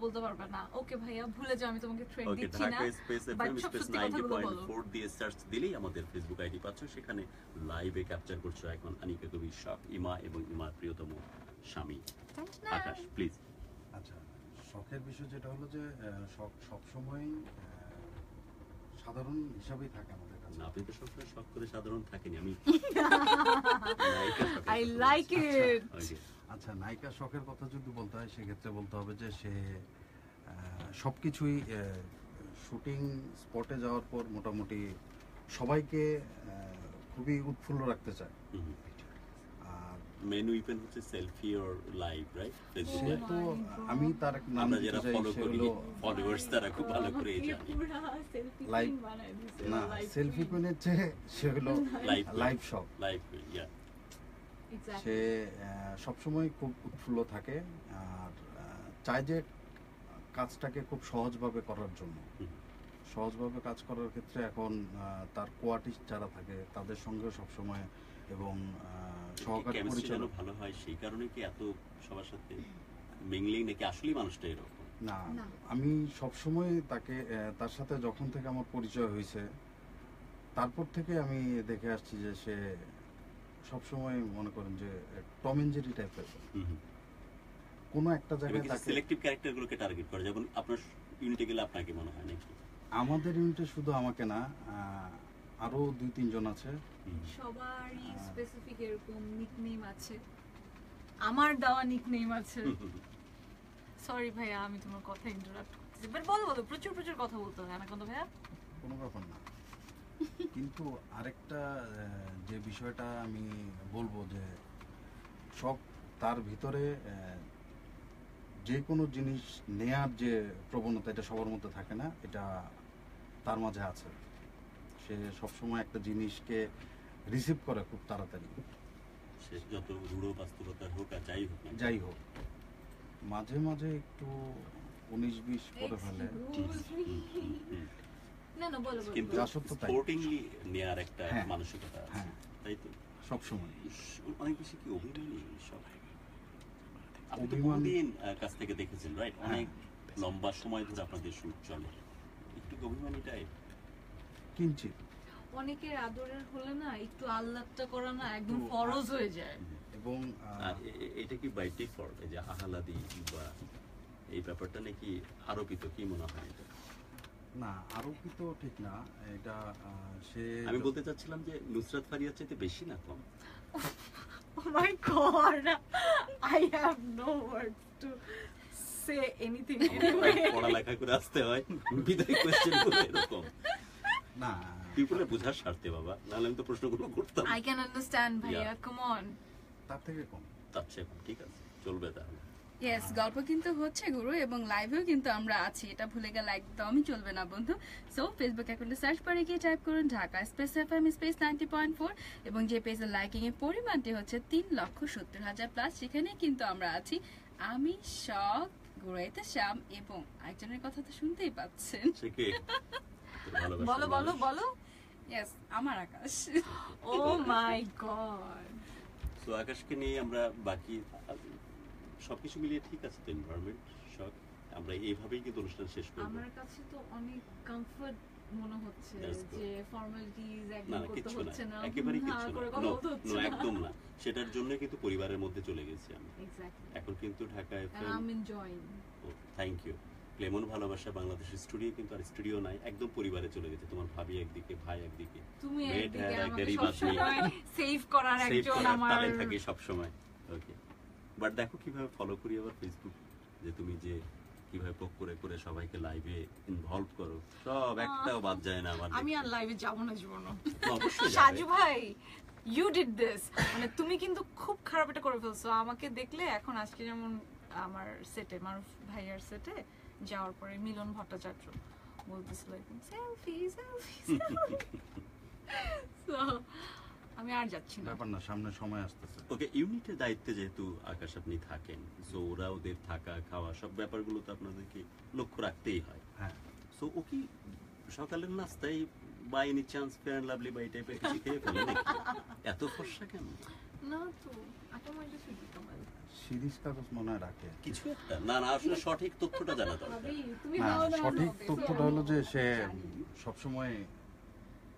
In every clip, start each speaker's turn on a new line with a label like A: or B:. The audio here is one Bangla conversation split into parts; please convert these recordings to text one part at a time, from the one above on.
A: বলতে পারবে না। ওকে ভাইয়া ভুলে যাও, আমি তোমাকে থ্রেড
B: ওকে,
A: দিচ্ছি না,
B: ঢাকা স্পেস
A: বাট
B: এফএম
A: সব
B: স্পেস
A: সত্যি কথাগুলো বলো।
B: 90.4 দিয়ে সার্চ দিলেই আমাদের ফেসবুক আইডি পাচ্ছ, সেখানে লাইভে ক্যাপচার করছো এখন আনিকা কবির শখ, ইমা এবং ইমার প্রিয়তম স্বামী আকাশ। প্লিজ।
C: আচ্ছা, শখের বিষয় যেটা হলো যে শখ সবসময় সাধারণ হিসাবেই থাকে আমাদের কাছে।
B: আপনি তো সবসময় শখ করে সাধারণ থাকেনি, আমি
A: আই লাইক ইট।
C: আচ্ছা, নায়িকা শখের কথা যদি বলতে হয় সেক্ষেত্রে বলতে হবে যে সে সবকিছুই শুটিং স্পটে যাওয়ার পর মোটামুটি সবাইকে খুবই উৎফুল্ল রাখতে চায়। আর
B: মেন উইপেন হচ্ছে selfie or live, right? Facebook
C: say
B: live.
C: তো আমি তার নাম
B: আমরা
C: দিতে
B: যারা
C: চাই
B: ফলো করি,
C: সেগুলো
B: ফলোয়ার্স তারা খুব ভালো করে জানে।
C: লাইভ না, সেলফি পেনের চেয়ে সেগুলো লাইভ শখ।
B: লাইভ, ইয়া।
C: সে সবসময় খুব উৎফুল্ল থাকে আর চায় যে কাজটাকে খুব সহজভাবে করার জন্য। সহজভাবে কাজ করার ক্ষেত্রে এখন তার কোয়ার্টিস্ট যারা থাকে তাদের সঙ্গে সবসময় এবং সহকারী পরিচালক
B: ভালো হয়, সেই কারণে কি এত সবার সাথে মিংলিং, নাকি আসলেই মানুষটা এরকম?
C: না, আমি সবসময় তাকে তার সাথে যখন থেকে আমার পরিচয় হয়েছে তারপর থেকে আমি দেখে আসছি যে সে সবসময় মনে করেন যে টম এন্ড জেরি টাইপের। কোনো একটা জায়গায় তাকে
B: সিলেক্টিভ ক্যারেক্টারগুলোকে টার্গেট করে, যেমন আপনার ইউনিটে গেলে আপনাকে মনে হয় নাকি?
C: আমাদের ইউনিটে শুধু আমাকে না, আরো 2-3 জন আছে,
A: সবারই স্পেসিফিক এরকম নিকনেম আছে। আমার দেওয়া নিকনেম আছে। সরি ভাইয়া, আমি তোমার কথা ইন্টারাপ্ট করতেছি, বাট বলো বলো, প্রচুর প্রচুর কথা বলতে হবে না কিন্তু ভাইয়া।
C: কোনো ব্যাপার না। কিন্তু আরেকটা যে বিষয়টা আমি বলবো যে শখ তার ভিতরে যে কোনো জিনিস নেয়ার যে প্রবণতা, এটা সবার মধ্যে থাকে না, এটা তার মাঝে আছে। সে সবসময় একটা জিনিসকে রিসিভ করে খুব তাড়াতাড়ি,
B: সে যত রূঢ় বাস্তবতা হোক আর যাই হোক,
C: মাঝে মাঝে একটু 19-20 করে ফেলে।
A: না না, বলো বলো।
B: কিন্তু স্পোর্টিংলি নেয়ার একটা মানসিকতা আছে, তাই তো?
C: সবসময়
B: অনেক বেশি কি অভিমানী সব? আপনি তো বহুদিন কাছ থেকে দেখেছেন, রাইট? অনেক লম্বা সময় ধরে আপনাদের শুট চলে, একটু অভিমানী টাইপ
C: কিঞ্চিত।
A: অনেকের আদরের হলে না একটু আহ্লাদটা করা না একদম ফরজ হয়ে যায়।
C: এবং
B: এটা কি বাই ডিফল্ট, এই যে আহ্লাদি বা এই ব্যাপারটা নাকি আরোপিত, কি মনে হয় এটা?
C: না, আরোপিত ঠিক না, এটা সে,
B: আমি বলতে চাচ্ছিলাম যে নুসরাত ফারিয়ার চাইতে বেশি না কম?
A: Oh my God, I have no words to say anything anyway.
B: পড়ালেখা করে আসতে হয়, বিদায় কোশ্চেন করে এরকম
C: না,
B: পিপলের বোঝার স্বার্থে বাবা, নাহলে আমি তো প্রশ্নগুলো করতাম।
A: I can understand ভাইয়া, come on.
C: তার থেকে কম,
B: তার চেয়ে কম, ঠিক আছে, চলবে তাহলে।
D: ইয়েস, গল্প কিন্তু হচ্ছে গুরু, এবং লাইভেও কিন্তু আমরা আছি, এটা ভুলে গেলে একদমই চলবে না বন্ধু। সো ফেসবুক অ্যাকাউন্টে সার্চ করে গিয়ে টাইপ করুন ঢাকা স্পেস এফএম স্পেস 90.4, এবং যে পেজের লাইকিং এর পরিমাণটি হচ্ছে 3,70,000 প্লাস, সেখানে কিন্তু আমরা আছি। আমি শখ, গুরাইতে শ্যাম, এবং একজনের কথা তো শুনতেই পাচ্ছেন।
A: বলো বলো বলো।
D: ইয়েস, আমার আকাশ।
A: Oh my God.
B: সো আকাশকে নিয়ে আমরা বাকি সবকিছু মিলিয়ে ঠিক আছে তো, এনভায়রনমেন্ট, শখ, আমরা এইভাবেই কিন্তু অনুষ্ঠান শেষ করব।
A: আমার কাছে তো অনেক কমফর্ট মনে হচ্ছে যে ফর্মালিটিজ একদম করতে হচ্ছে না,
B: একেবারে কিছু না, একদম না। সেটার জন্য কিন্তু পরিবারের মধ্যে চলে গেছি আমি।
A: এক্স্যাক্টলি।
B: এখন কিন্তু Dhaka FM,
A: I am enjoying.
B: Thank you. Clemon ভালোবাসা বাংলাদেশের স্টুডিও কিন্তু আর স্টুডিও নাই, একদম পরিবারে চলে গেছে। তোমার ভাবি একদিকে, ভাই একদিকে,
A: তুমি একদিকে, আমাকে সবসময় সেভ করার একজন আমার
B: থাকে সব সময়। ওকে, বাট দেখো কিভাবে ফলো করি আবার ফেসবুক, যে তুমি যে কিভাবে পোক করে করে সবাইকে লাইভে ইনভলভ করো, সব একটাও বাদ যায় না আমার।
A: আমি আর লাইভে যাব না জীবনে।
B: অবশ্যই
A: সাজু ভাই, ইউ ডিড দিস, মানে তুমি কিন্তু খুব খারাপ এটা করে ফেলছো। আমাকে দেখলে এখন আজকে যেমন আমার সেটে, মারুফ ভাইয়ার সেটে যাওয়ার পরে মিলন ভট্টাচার্য বলতেছিল সেলফি সেলফি, সো আমি আর যাচ্ছি না।
C: ব্যাপার না, সামনে সময় আসতেছে।
B: ওকে, ইউনিটের দায়িত্বে যেহেতু আকাশ আপনি থাকেন, সো ওরা ওদের থাকা খাওয়া সব ব্যাপারগুলো তো আপনাদেরকে লক্ষ্য রাখতেই হয়।
C: হ্যাঁ।
B: সো ও কি সকালের নাস্তায় by any chance fair and lovely বাই টাইপের কিছু খেয়ে ফেলে নাকি? এত ফর্সা কেন?
A: না তো, আটা ময়দা শুধু তোমার।
C: সিরিজ কাগজ মনে হয় রাখে।
B: কিছু একটা না না আসলে সঠিক তথ্যটা জানা দরকার।
A: তুমি
C: না,
A: নাও না
C: সঠিক তথ্যটা হলো যে সে সবসময়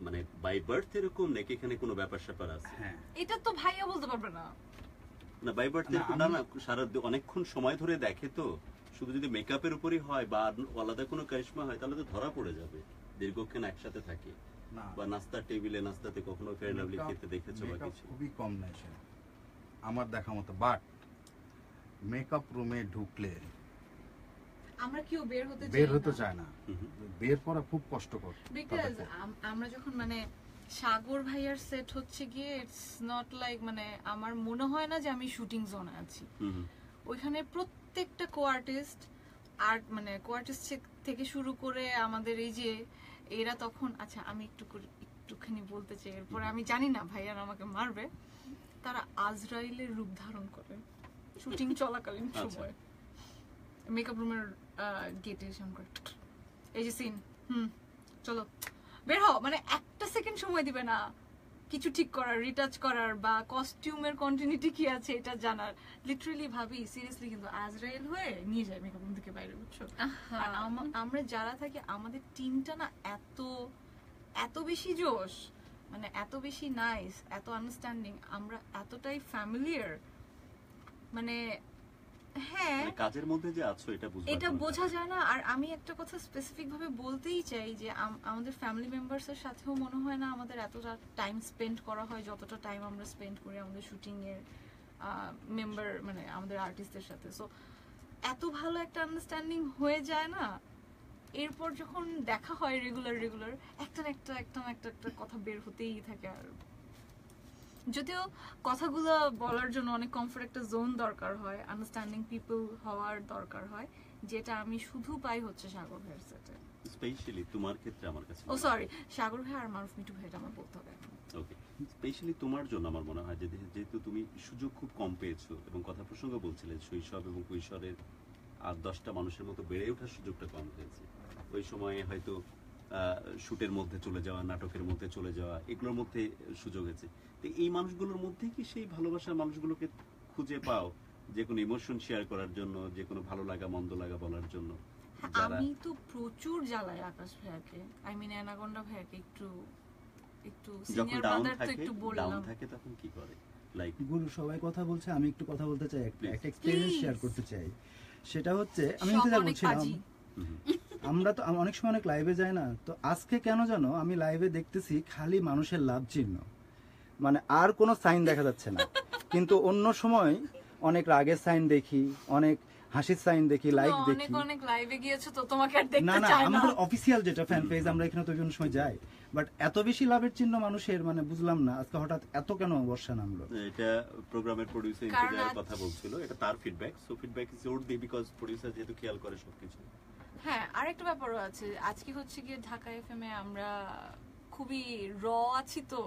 B: মানে বাই বার্থ এরকম নাকি এখানে কোনো ব্যাপার স্যাপার আছে?
C: হ্যাঁ
A: এটা তো ভাইয়া বলতে পারবে না।
B: না বাই বার্থ
C: না,
B: না না সারা অনেকক্ষণ সময় ধরে দেখে তো, শুধু যদি মেকআপের উপরই হয় বা আলাদা কোনো কারিশমা হয় তাহলে তো ধরা পড়ে যাবে দীর্ঘক্ষণ একসাথে থাকে।
C: না
B: বা নাস্তার টেবিলে নাস্তাতে কখনো ফেয়ার লাভলি খেতে দেখেছো বা
C: মেকআপ
B: কিছু?
C: খুবই কম নেয় সে আমার দেখা মতো, বাট মেকআপ রুমে ঢুকলে
A: আমরা কেউ বের হতে
C: বের হতে চায় না,
B: হুম হুম।
C: বের করা খুব কষ্টকর।
A: বিকজ আমরা যখন মানে সাগর ভাইয়ার সেট হচ্ছে গিয়ে ইটস নট লাইক মানে আমার মনে হয় না যে আমি শুটিং জোনে আছি।
B: হুম হুম।
A: ওইখানে প্রত্যেকটা কো-আর্টিস্ট আর্ট মানে কো-আর্টিস্ট থেকে শুরু করে আমাদের এই যে এরা তখন, আচ্ছা আমি একটুখানি বলতে চাই, এরপরে আমি জানি না ভাইয়ার আমাকে মারবে, তারা আজরাইলের রূপ ধারণ করে শুটিং চলাকালীন
B: আচ্ছা।
A: সময় মেকআপ রুমের গেটে সামনে এই যে সিন চলো বের হও, মানে একটা সেকেন্ড সময় দিবে না কিছু ঠিক করার, রিটাচ করার বা কস্টিউমের কন্টিনিউটি কি আছে এটা জানার। লিটারালি ভাবি সিরিয়াসলি কিন্তু আজরাইল হয়ে নিয়ে যায় মেকআপ রুম থেকে বাইরে, বুঝছো? আর আমরা যারা থাকি আমাদের টিমটা না এত বেশি জোশ, মানে এত বেশি নাইস, এত আন্ডারস্ট্যান্ডিং, আমরা এতটাই ফ্যামিলিয়ার, মানে হ্যাঁ
B: মানে কাজের মধ্যে যে আছো এটা বুঝতে
A: এটা বোঝা যায় না। আর আমি একটা কথা স্পেসিফিক ভাবে বলতেই চাই যে আমাদের ফ্যামিলি মেম্বার্স এর সাথেও মনে হয় না আমাদের এতটা টাইম স্পেন্ড করা হয় যতটা টাইম আমরা স্পেন্ড করি আমাদের শুটিং এর মেম্বার মানে আমাদের আর্টিস্টদের সাথে। সো এত ভালো একটা আন্ডারস্ট্যান্ডিং হয়ে যায় না, এরপর যখন দেখা হয় রেগুলার একটা না একটা কথা বের হতেই থাকে। আর যদিও কথাগুলো বলার জন্য অনেক কমফোর্ট একটা জোন দরকার হয়, আন্ডারস্ট্যান্ডিং পিপল হওয়ার দরকার হয়, যেটা আমি শুধু পাই হচ্ছে সাগর ভাইয়ের সেটে।
B: স্পেশালি তোমার ক্ষেত্রে আমার কাছে
A: ও সরি, সাগর ভাই আর মারুফ মিঠু ভাইটা আমার বলতে হবে এখন।
B: ওকে, স্পেশালি তোমার জন্য আমার মনে হয় যে যেহেতু তুমি সুযোগ খুব কম পেয়েছো এবং কথা প্রসঙ্গ বলছিলে শৈশব এবং কৈশোরের আর 10টা মানুষের মতো বেড়ে ওঠার সুযোগটা কম হয়েছে, ওই সময়ে হয়তো শুটের মধ্যে চলে যাওয়া, নাটকের মধ্যে চলে যাওয়া, এগুলোর মধ্যে সুযোগ হয়েছে। তো এই মানুষগুলোর মধ্যে কি সেই ভালোবাসার মানুষগুলোকে খুঁজে পাও যে কোনো ইমোশন শেয়ার করার জন্য, যে কোনো ভালো লাগা মন্দ লাগা বলার জন্য? যারা
A: আমি তো প্রচুর জ্বালাই আকাশ ভাইয়াকে, আই মিন অ্যানাকোন্ডা ভাইয়াকে একটু
B: যখন
A: সিনিয়র
B: ডাউন
A: ব্রাদার তো
B: থাকে
A: একটু বললাম।
B: তখন কি করে? লাইক
E: গুরু সবাই কথা বলছে, আমি একটু কথা বলতে চাই, একটা
B: Please.
E: Experience
A: Please.
E: শেয়ার করতে চাই। সেটা হচ্ছে আমি
A: সব
E: যেটা
A: অনেক
E: বলছিলাম,
A: কাজী।
E: আমরা তো অনেক সময় অনেক লাইভে যাই না, তো আজকে কেন জানো আমি লাইভে দেখতেছি খালি মানুষের লাভ চিহ্ন, মানে আর কোনো সাইন দেখা যাচ্ছে না। কিন্তু অন্য সময় অনেক রাগের সাইন দেখি, অনেক হাসির সাইন দেখি, লাইক দেখি।
A: অনেক লাইভে গিয়েছো তো তোমাকে আর
E: না
A: দেখতে
E: না,
A: চাই না।
E: আমাদের অফিসিয়াল যেটা ফ্যান পেজ, আমরা এখানে তো বিভিন্ন সময় যাই, বাট এত বেশি লাভের চিহ্ন মানুষের, মানে বুঝলাম না আজকে হঠাৎ এত কেন বর্ষা নামলো।
B: এটা প্রোগ্রামের প্রোডিউসার
A: কারণ
B: ইন্তেজারের কথা বলছিল, এটা তার feedback. So feedback is or the because producer যেহেতু খেয়াল করে সবকিছু।
A: হ্যাঁ, আরেকটা ব্যাপারও আছে, আজকে হচ্ছে গিয়ে ঢাকা এফএম এ আমরা খুবই আছি, তো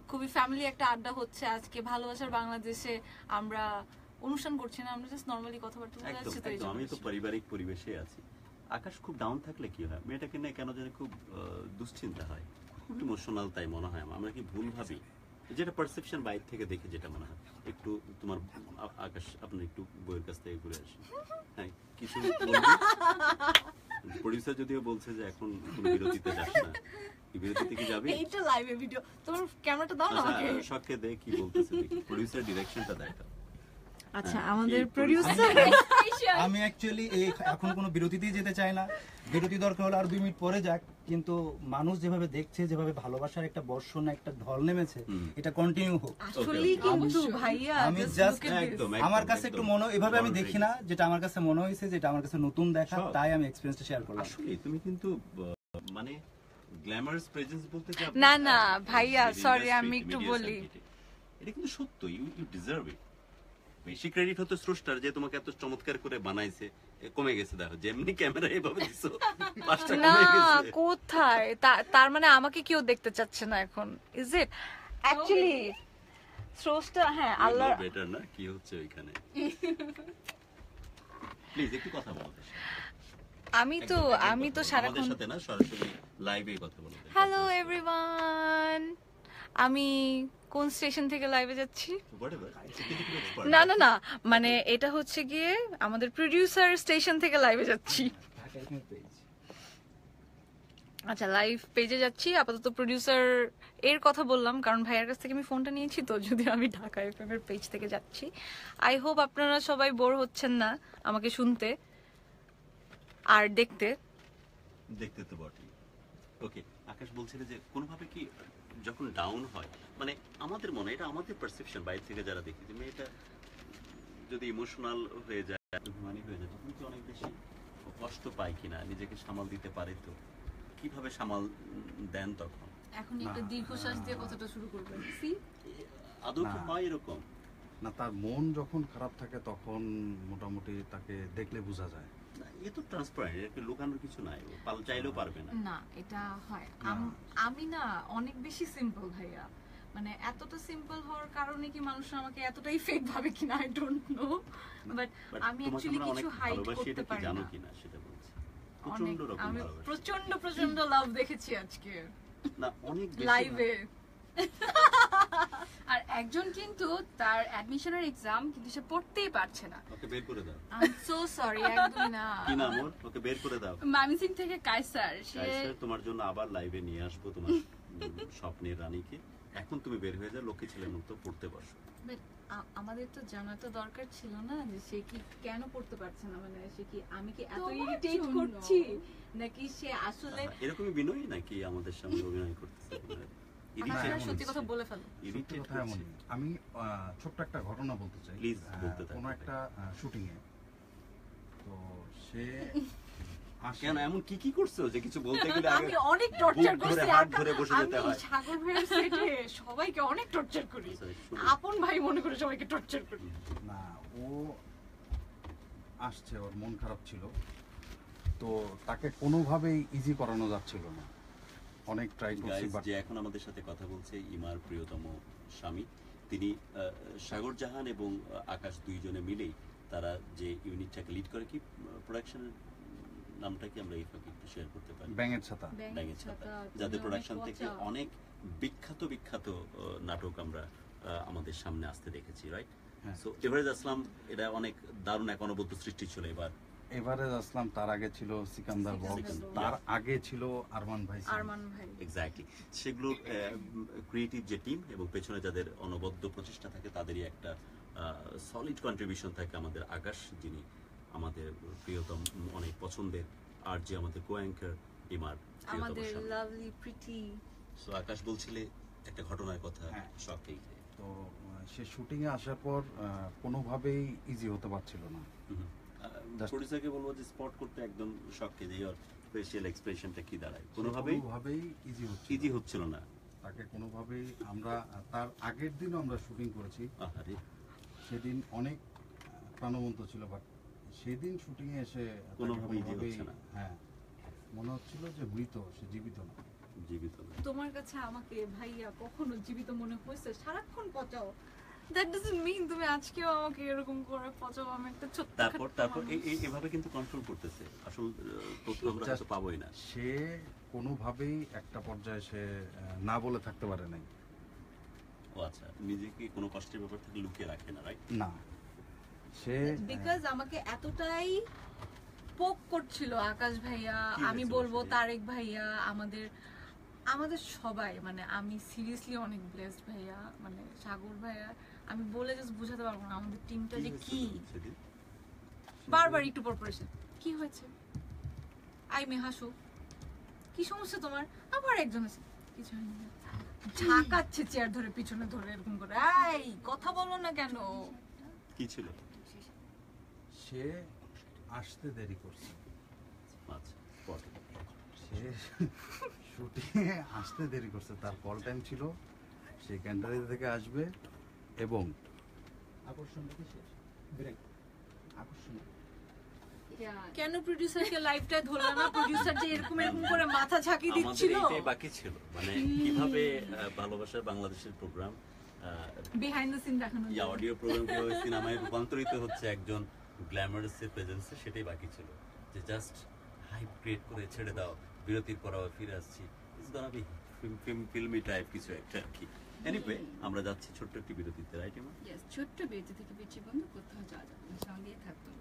A: খুবই ফ্যামিলি একটা আড্ডা হচ্ছে আজকে। ভালোবাসার বাংলাদেশে আমরা অনুষ্ঠান করছি না, আমরা জাস্ট নরমালি কথাবার্তা বলে
B: একদম
A: যাচ্ছি। তো এই
B: একদম,
A: জন্য
B: আমি তো পারিবারিক পরিবেশে আছি। আকাশ খুব ডাউন থাকলে কি হয়, মেয়েটাকে নিয়ে কেন জানি খুব দুশ্চিন্তা হয়, খুব ইমোশনাল, তাই মনে হয় আমরা কি ভুল ভাবি? যেটা পারসেপশন বাইরে থেকে দেখে যেটা মনে হয়। একটু তোমার আকাশ, আপনি একটু বইয়ের কাছ থেকে ঘুরে আসি। হ্যাঁ, কিছু প্রোডিউসার যদিও বলছে যে এখন কোনো বিরতিতে যাস না, কি বিরতিতে কি যাবি?
A: এইটা লাইভে ভিডিও, তোমার ক্যামেরাটা দাও না আমাকে।
B: আচ্ছা, শখে দে কি বলতেছে দেখি, প্রোডিউসার ডিরেকশনটা দেখা।
A: আচ্ছা,
B: হ্যাঁ,
A: আমাদের
B: এই
A: প্রোডিউসার
E: আমি অ্যাকচুয়ালি এখন কোনো বিরতিতেই যেতে চাই না, বিরতি দরকার হলে আর 2 মিনিট পরে যাক, কিন্তু মানুষ যেভাবে দেখছে, যেভাবে ভালোবাসার একটা বর্ষণ, একটা ঢল নেমেছে, এটা কন্টিনিউ হোক।
A: আসলেই কিন্তু ভাইয়া
E: আমি
A: just
E: just
A: look at this.
B: একদম,
E: আমার কাছে একটু মনে, এভাবে আমি
B: Boundaries.
E: দেখি না, যেটা আমার কাছে মনে হয়েছে, যেটা আমার কাছে নতুন দেখা,
B: সব।
E: তাই আমি এক্সপেরিয়েন্সটা শেয়ার করলাম।
B: আসলে তুমি কিন্তু মানে গ্ল্যামারাস প্রেজেন্স বলতে যা
A: না, না, ভাইয়া,
B: Media
A: sorry,
B: industry,
A: আমি একটু
B: media
A: বলি।
B: circuit এ। এটা কিন্তু সত্য, ইউ ডিজার্ভ ইট। বেশি ক্রেডিট হতো স্রষ্টার, যে তোমাকে এত চমৎকার করে বানাইছে। কমে গেছে, দেখো যেমনি ক্যামেরা এভাবে দিছো, 5টা
A: না,
B: কমে গেছে।
A: কোথায়? তার মানে আমাকে কেউ দেখতে চাচ্ছে না এখন, ইজ ইট? অ্যাকচুয়ালি স্রষ্টা, হ্যাঁ, আল্লাহ
B: বেটার না কি হচ্ছে ওইখানে। প্লিজ একটু কথা বলো।
A: আমি তো
B: আমাদের
A: সারাক্ষণ
B: সাথে না, সরাসরি লাইভে কথা বলো।
A: হ্যালো এভরিওয়ান, আমি কোন স্টেশন থেকে লাইভে যাচ্ছি?
B: Whatever. কিন্তু খুব expert.
A: না না না, মানে এটা হচ্ছে গিয়ে আমাদের প্রোডিউসার স্টেশন থেকে লাইভে যাচ্ছি। আচ্ছা, লাইভ পেজে যাচ্ছি। আপাতত প্রোডিউসার এর কথা বললাম কারণ ভাইয়ার কাছ থেকে আমি ফোনটা নিয়েছি, তো যদি আমি ঢাকা এফএম এর পেজ থেকে যাচ্ছি। আই হোপ আপনারা সবাই বোর হচ্ছেন না আমাকে শুনতে আর দেখতে।
B: দেখতে তো বটেই। ওকে, আকাশ বলছিল যে কোনোভাবে কি যখন ডাউন হয়, মানে আমাদের মনে, এটা আমাদের পারসেপশন, বাইরে থেকে যারা দেখি যে মেয়েটা যদি ইমোশনাল হয়ে যায়, অভিমানী হয়ে যায়, তখন কি অনেক বেশি কষ্ট পায় কিনা, নিজেকে সামাল দিতে পারে, তো কিভাবে সামাল দেন তখন?
A: এখন একটা দীর্ঘশ্বাস দিয়ে কথাটা শুরু করবেন।
B: আদৌ কি
C: না।
B: হয় এরকম?
C: না, তার মন যখন খারাপ থাকে তখন মোটামুটি তাকে দেখলে বোঝা যায়।
B: না, এ তো ট্রান্সপারেন্ট, এর লুকানোর কিছু নাই, ও চাইলেও পারবে না।
A: না, এটা হয়।
C: না।
A: আমি না অনেক বেশি সিম্পল ভাইয়া, মানে এতটা সিম্পল হওয়ার কারণে কি মানুষ আমাকে এতটাই ফেক ভাবে কিনা I don't know, but
B: But
A: আমি
B: তোমাকে
A: অ্যাকচুয়ালি
B: আমরা অনেক
A: কিছু হাইড
B: ভালোবাসি,
A: করতে
B: এটা কি
A: পারি
B: জানো
A: না।
B: কিনা সেটা বলছি।
A: অনেক,
B: প্রচন্ড রকম
A: আমি
B: ভালোবাসি।
A: প্রচন্ড লাভ দেখেছি আজকে
B: না, অনেক বেশি না।
A: লাইভে।
D: আর একজন কিন্তু তার অ্যাডমিশনের এক্সাম কিন্তু সে পড়তেই পারছে না।
B: ওকে বের করে দাও।
A: আই এম সো সরি, একদমই না।
B: কি নাম ওর? ওকে বের করে দাও।
D: মামিসিং থেকে কায়সার, সে
B: কায়সার, তোমার জন্য আবার লাইভে নিয়ে আসবো তোমার স্বপ্নের রানীকে। এখন তুমি বের হয়ে যাও, লক্ষ্মী ছেলের মতো পড়তে বসো।
A: But আমাদের তো জানা তো দরকার ছিল না যে সে কি কেন পড়তে পারছে না, মানে সে কি, আমি কি এত
D: তোমার
A: ইরিটেট
D: জন্য।
A: করছি নাকি সে আসলে
B: এরকমই বিনয়ী নাকি আমাদের সামনে অভিনয় করতেছে?
A: আপনারা
C: এমন
A: সত্যি কথা
C: হচ্ছে।
A: বলে ফেলো।
C: সত্যি
B: ইরিটেট
C: কথা এমনই। আমি ছোট্ট একটা ঘটনা বলতে চাই।
B: Please, বলতে থাকো।
C: কোনো একটা শুটিং এ তো সে আসে।
B: কেন এমন কি কি করছো যে কিছু বলতে গেলে
A: আমি
B: আগে
A: অনেক টর্চার
B: বুক ধরে
A: করছি,
B: হাত ধরে বসে যেতে
A: আমি
B: হয়?
A: সাগর ভাইয়ের সেটে সবাইকে অনেক টর্চার করি,
B: আচ্ছা, শুনো।
A: আপন ভাই মনে করে সবাইকে টর্চার করি।
C: না, ও আসছে, ওর মন খারাপ ছিল, তো তাকে কোনোভাবেই ইজি করানো যাচ্ছিল না। অনেক ট্রাই করছি,
B: Guys,
C: বাট
B: যে এখন আমাদের সাথে কথা বলছে ইমার প্রিয়তম স্বামী, তিনি সাগর জাহান এবং আকাশ দুইজনে মিলেই তারা যে ইউনিটটাকে লিড করে, কি প্রোডাকশনের নামটা কি আমরা এই ফাঁকে একটু শেয়ার করতে পারি?
C: ব্যাঙের ছাতা।
B: ব্যাঙের ছাতা, যাদের প্রোডাকশন থেকে অনেক বিখ্যাত নাটক আমরা আমাদের সামনে আসতে দেখেছি, রাইট?
C: হ্যাঁ।
B: সো এভারেজ আসলাম, এটা অনেক দারুণ এক অনবদ্য সৃষ্টি ছিল। এবার
C: এভারেজ আসলাম, তার আগে ছিল সিকান্দার বক্স,
A: সিকান্দার
C: তার আগে ছিল আরমান ভাই।
A: আরমান ভাই।
B: এক্স্যাক্টলি সেগুলো ক্রিয়েটিভ যে টিম এবং পেছনে যাদের অনবদ্য প্রচেষ্টা থাকে, তাদেরই একটা সলিড কন্ট্রিবিউশন থাকে আমাদের আকাশ, যিনি আমাদের প্রিয়তম, অনেক পছন্দের, আর যে আমাদের কো অ্যাঙ্কার ইমার প্রিয়তম
A: আমাদের
B: স্বামী।
A: Lovely pretty.
B: সো আকাশ বলছিলে একটা ঘটনার কথা,
C: হ্যাঁ।
B: শখেই।
C: তো সে শুটিং এ আসার পর কোনোভাবেই ইজি হতে পারছিল না। Just-
B: প্রডিউসারকে বলবো যে স্পট করতে একদম শখকে যে ওর ফেশিয়াল এক্সপ্রেশনটা কি দাঁড়ায়, কোনোভাবেই ইজি হচ্ছিল না।
C: তাকে কোনোভাবেই আমরা তার আগের দিনও আমরা শুটিং করেছি,
B: আহারে,
C: সেদিন অনেক প্রাণবন্ত ছিল, বাট সেদিন শুটিং এ এসে তাকে
B: কোনোভাবেই easy
C: কোনোভাবেই,
B: হচ্ছে না।
C: হ্যাঁ, মনে হচ্ছিল যে মৃত, সে জীবিত না।
B: জীবিত না।
A: তোমার কাছে আমাকে ভাইয়া কখনো জীবিত মনে হয়েছে? সারাক্ষণ পচাও, দ্যাট ডাজন্ট মিন তুমি আজকেও আমাকে এরকম করে পচাও। আমি একটা ছোট্ট
B: তারপর এভাবে কিন্তু কন্ট্রোল করতেছে, আসল তথ্য আমরা
C: Just-
B: হয়তো পাবোই না।
C: সে কোনোভাবেই একটা পর্যায়ে সে না বলে থাকতে পারে নাই।
B: ও আচ্ছা, নিজেকে কোনো কষ্টের ব্যাপার থেকে লুকিয়ে রাখে না, রাইট?
C: না, সে
A: বিকজ আমাকে এতটাই পোক করছিল আকাশ ভাইয়া,
B: কি
A: আমি
B: হয়েছিল
A: বলবো
B: সেদিন?
A: তারেক ভাইয়া, আমাদের সবাই, মানে আমি সিরিয়াসলি অনেক ব্লেসড ভাইয়া, মানে সাগর ভাইয়া, আমি বলে জাস্ট বুঝাতে পারবো না আমাদের টিমটা যে কি।
B: সেদিন
A: বারবার একটু পরপরেশন, কি হয়েছে, আই মে হাসো, কি সমস্যা তোমার, আবার একজন আছে, কিছু হয়নি, ঝাঁকাচ্ছে চেয়ার ধরে পিছনে ধরে এরকম করে, এই কথা বলো না কেন।
B: কি ছিল?
C: সে আসতে দেরি করছে।
B: আচ্ছা, স্পটে।
C: সে শুটিং এ আসতে দেরি করছে, তার কল টাইম ছিল, সে ক্যান্টারি থেকে আসবে এবং
A: কেন প্রোডিউসারকে লাইভটা ধরলো না? প্রোডিউসার যে এরকম করে মাথা ঝাঁকি
B: আমাদের
A: দিচ্ছিল।
B: এইটাই বাকি ছিল, মানে কিভাবে ভালোবাসার বাংলাদেশের প্রোগ্রাম,
A: বিহাইন্ড দ্য সিন দেখানো
B: এই অডিও প্রোগ্রাম কিভাবে সিনেমায় রূপান্তরিত হচ্ছে একজন গ্ল্যামারাসের প্রেজেন্সে, সেটাই বাকি ছিল। যে জাস্ট হাইপ ক্রিয়েট করে ছেড়ে দাও, বিরতির পর আবার ফিরে আসছি, it's gonna be filmy type কিছু একটা আর কি। এনিওয়ে আমরা যাচ্ছি ছোট্ট একটি বিরতিতে, রাইট?
D: Yes, ছোট্ট বিরতি থেকে ফিরছি বন্ধু, কোথাও যাওয়া যাবে না, সঙ্গেই থাকুন।